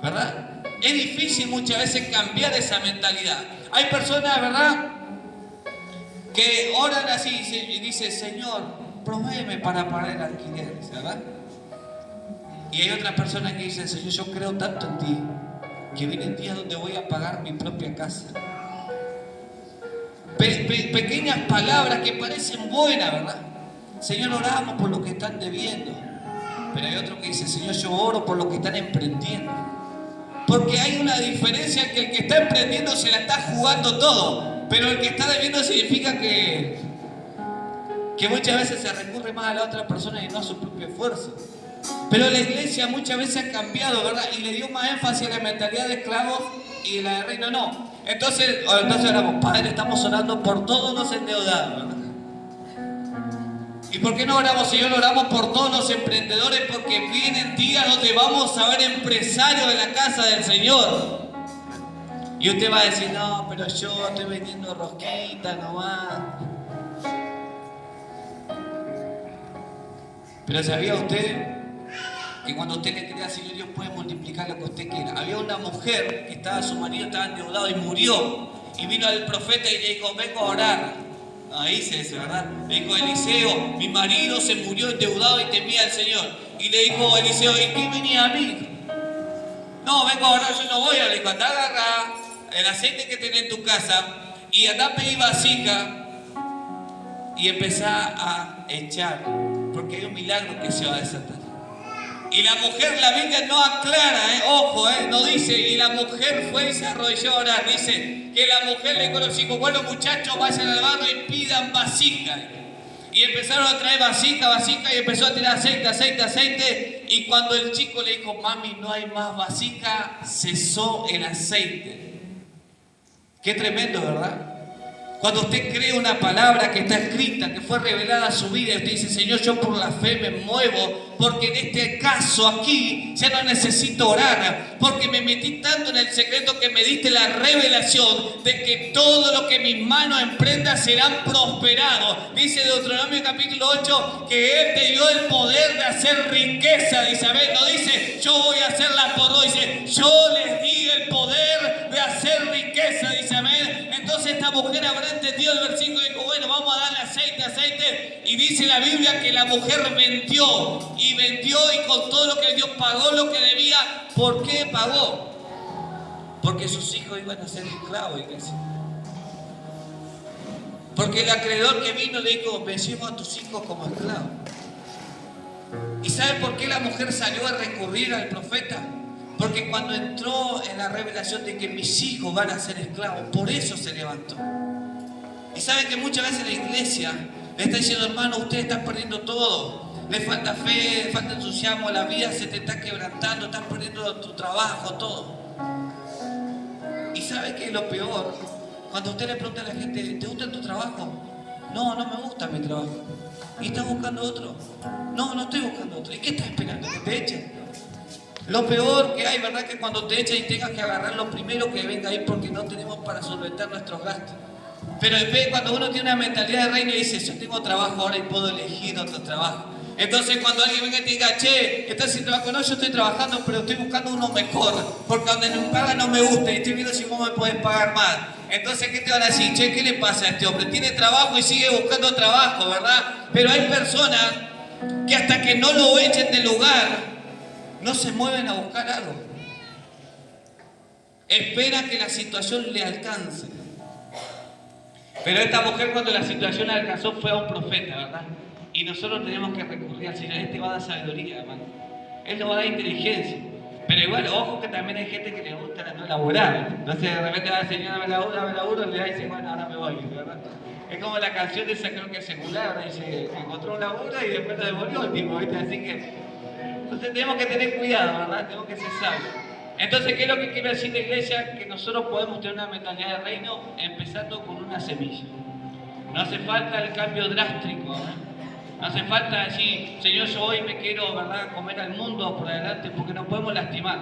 ¿Verdad? Es difícil muchas veces cambiar esa mentalidad. Hay personas, ¿verdad?, que oran así y dicen, Señor, provéeme para pagar el alquiler, ¿verdad? Y hay otras personas que dicen, Señor, yo creo tanto en ti, que vienen días donde voy a pagar mi propia casa. Pequeñas palabras que parecen buenas, ¿verdad? Señor, oramos por los que están debiendo. Pero hay otro que dice, Señor, yo oro por los que están emprendiendo. Porque hay una diferencia, que el que está emprendiendo se la está jugando todo, pero el que está debiendo significa que muchas veces se recurre más a la otra persona y no a su propio esfuerzo. Pero la iglesia muchas veces ha cambiado, ¿verdad? Y le dio más énfasis a la mentalidad de esclavos y la de reino no. Entonces oramos, Padre, estamos orando por todos los endeudados, ¿verdad? ¿Y por qué no oramos, Señor? Oramos por todos los emprendedores, porque vienen días donde vamos a ver empresarios en la casa del Señor. Y usted va a decir, no, pero yo estoy vendiendo rosquitas nomás. Pero ¿sabía usted que cuando usted le cree al Señor, Dios puede multiplicar lo que usted quiera? Había una mujer que su marido estaba endeudado y murió. Y vino el profeta y le dijo, vengo a orar. Ahí dice eso, ¿verdad? Le dijo Eliseo, mi marido se murió endeudado y temía al Señor. Y le dijo Eliseo, ¿y qué venía a mí? No, vengo a orar, yo no voy a le dijo, andá, agarra el aceite que tenés en tu casa y andá a pedir vasija y empezá a echar, porque hay un milagro que se va a desatar. Y la mujer, la Biblia no aclara, ojo, no dice, y la mujer fue y se arrodilló a orar. Dice que la mujer le dijo a los hijos, bueno muchachos, vayan al barrio y pidan vasija. Y empezaron a traer vasija y empezó a tirar aceite. Y cuando el chico le dijo, mami, no hay más vasija, cesó el aceite. Qué tremendo, ¿verdad? Cuando usted cree una palabra que está escrita, que fue revelada a su vida, y usted dice, Señor, yo por la fe me muevo, porque en este caso aquí ya no necesito orar, porque me metí tanto en el secreto que me diste la revelación de que todo lo que mis manos emprendan serán prosperados. Dice Deuteronomio capítulo 8 que Él te dio el poder de hacer riqueza, dice, a ver, no dice, yo voy a hacerla por hoy, dice, yo les di el poder de hacer riqueza, dice, amén. Entonces esta mujer habrá entendido el versículo y dijo, bueno, vamos a darle aceite. Y dice la Biblia que la mujer vendió y con todo lo que Dios pagó lo que debía. ¿Por qué pagó? Porque sus hijos iban a ser esclavos, iglesia. Porque el acreedor que vino le dijo, me llevo a tus hijos como esclavos. ¿Y sabe por qué la mujer salió a recurrir al profeta? Porque cuando entró en la revelación de que mis hijos van a ser esclavos, por eso se levantó. Y saben que muchas veces la iglesia le está diciendo, hermano, ustedes están perdiendo todo. Le falta fe, le falta entusiasmo, la vida se te está quebrantando, estás perdiendo tu trabajo, todo. ¿Y sabe qué es lo peor? Cuando usted le pregunta a la gente, ¿te gusta tu trabajo? No, no me gusta mi trabajo. ¿Y estás buscando otro? No, no estoy buscando otro. ¿Y qué estás esperando? ¿Que te echen? Lo peor que hay, ¿verdad? Que cuando te echen y tengas que agarrar lo primero que venga ahí porque no tenemos para solventar nuestros gastos. Pero después cuando uno tiene una mentalidad de reino y dice, yo tengo trabajo ahora y puedo elegir otro trabajo. Entonces cuando alguien venga y te diga, che, ¿estás sin trabajo? No, yo estoy trabajando, pero estoy buscando uno mejor, porque donde me pagan no me gusta y estoy viendo si vos me podés pagar más. Entonces, ¿qué te van a decir? Che, ¿qué le pasa a este hombre? Tiene trabajo y sigue buscando trabajo, ¿verdad? Pero hay personas que hasta que no lo echen del lugar, no se mueven a buscar algo. Espera que la situación le alcance. Pero esta mujer cuando la situación le alcanzó fue a un profeta, ¿verdad? Y nosotros tenemos que recurrir al Señor. Él te va a dar sabiduría, hermano. Él nos va a dar inteligencia. Pero igual, ojo que también hay gente que le gusta la no laborar. Entonces de repente va el Señor, dame laburo, y le dice, bueno, ahora me voy, ¿verdad? Es como la canción de esa, creo que es secular, dice que encontró un laburo y después lo devolvió el tipo, ¿viste? Así que, entonces tenemos que tener cuidado, ¿verdad? Tenemos que ser sabios. Entonces, ¿qué es lo que quiere decir la iglesia? Que nosotros podemos tener una mentalidad de reino empezando con una semilla. No hace falta el cambio drástico, ¿no? No hace falta decir, Señor, yo hoy me quiero, ¿verdad?, comer al mundo por adelante, porque nos podemos lastimar.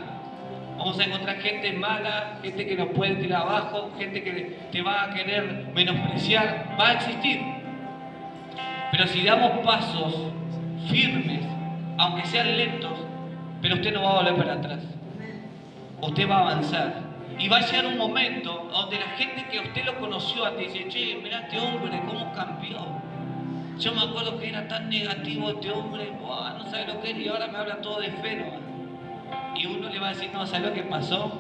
Vamos a encontrar gente mala, gente que nos puede tirar abajo, gente que te va a querer menospreciar. Va a existir. Pero si damos pasos firmes, aunque sean lentos, pero usted no va a volver para atrás. Usted va a avanzar. Y va a llegar un momento donde la gente que usted lo conoció a ti dice, che, mirá este hombre, cómo cambió. Yo me acuerdo que era tan negativo este hombre, no sabe lo que es y ahora me habla todo de fe, ¿no? Y uno le va a decir, no, ¿sabes lo que pasó?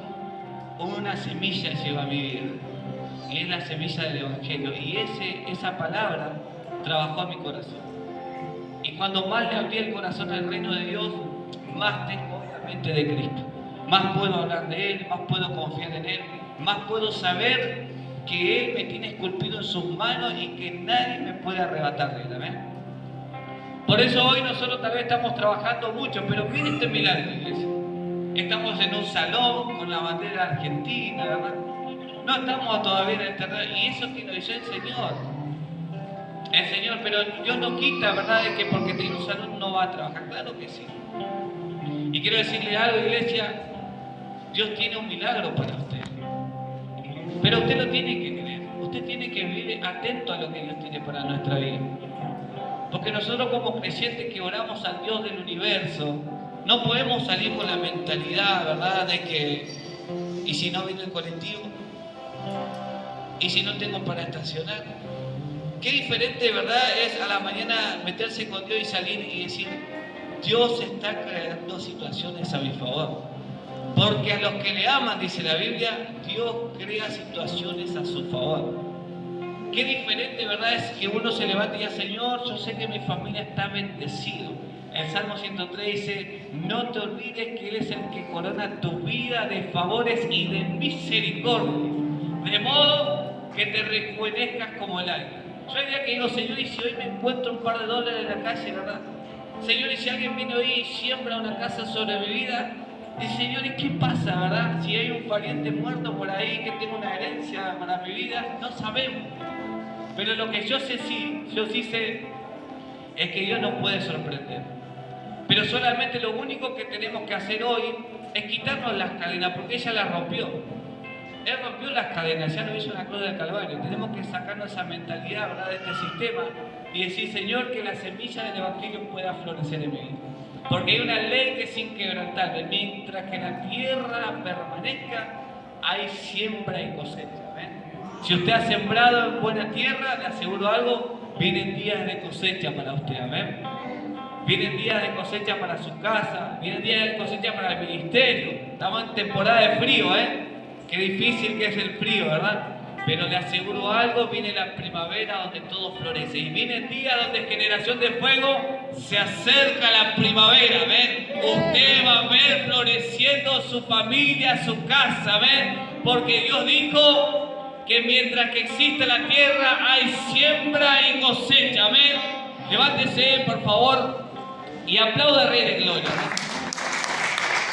Una semilla lleva a mi vida. Y es la semilla del Evangelio. Y esa palabra trabajó a mi corazón. Y cuando más le abrí el corazón al reino de Dios, más tengo obviamente de Cristo. Más puedo hablar de Él, más puedo confiar en Él, más puedo saber que Él me tiene esculpido en sus manos y que nadie me puede arrebatar de Él. ¿Amén? Por eso hoy nosotros tal vez estamos trabajando mucho, pero miren este milagro, iglesia. Estamos en un salón con la bandera argentina, ¿verdad? No estamos todavía en el terreno, y eso que nos hizo el Señor. El Señor, pero Dios no quita, ¿verdad?, de que porque tiene un salón no va a trabajar. Claro que sí. Y quiero decirle algo, iglesia, Dios tiene un milagro para usted. Pero usted lo tiene que creer. Usted tiene que vivir atento a lo que Dios tiene para nuestra vida. Porque nosotros como creyentes que oramos al Dios del universo, no podemos salir con la mentalidad, ¿verdad?, de que, ¿y si no viene el colectivo? ¿Y si no tengo para estacionar? Qué diferente, ¿verdad?, es a la mañana meterse con Dios y salir y decir, Dios está creando situaciones a mi favor. Porque a los que le aman, dice la Biblia, Dios crea situaciones a su favor. Qué diferente, ¿verdad?, es que uno se levante y diga, Señor, yo sé que mi familia está bendecido. El Salmo 103 dice, no te olvides que Él es el que corona tu vida de favores y de misericordia, de modo que te rejuvenezcas como el águila. Yo el día que digo, Señor, y si hoy me encuentro un par de dólares en la calle, ¿verdad? Señor, y si alguien viene hoy y siembra una casa sobre mi vida, y Señor, ¿y qué pasa, verdad? Si hay un pariente muerto por ahí que tenga una herencia para mi vida, no sabemos. Pero lo que yo sí sé es que Dios nos puede sorprender. Pero solamente lo único que tenemos que hacer hoy es quitarnos las cadenas, porque ella las rompió. Él rompió las cadenas, ya lo hizo en la cruz del Calvario. Tenemos que sacarnos esa mentalidad, ¿verdad?, de este sistema y decir, Señor, que la semilla del Evangelio pueda florecer en mi vida. Porque hay una ley que es inquebrantable. Mientras que la tierra permanezca, hay siembra y cosecha. ¿Ven? Si usted ha sembrado en buena tierra, le aseguro algo, vienen días de cosecha para usted. ¿Ven? Vienen días de cosecha para su casa, vienen días de cosecha para el ministerio. Estamos en temporada de frío, Qué difícil que es el frío, ¿verdad? Pero le aseguro algo, viene la primavera donde todo florece. Y vienen días donde Generación de Fuego se acerca a la primavera, ¿ven? Usted va a ver floreciendo su familia, su casa, ¿ven? Porque Dios dijo que mientras que exista la tierra hay siembra y cosecha, ¿ven? Levántese, por favor, y aplauda al Rey de Gloria.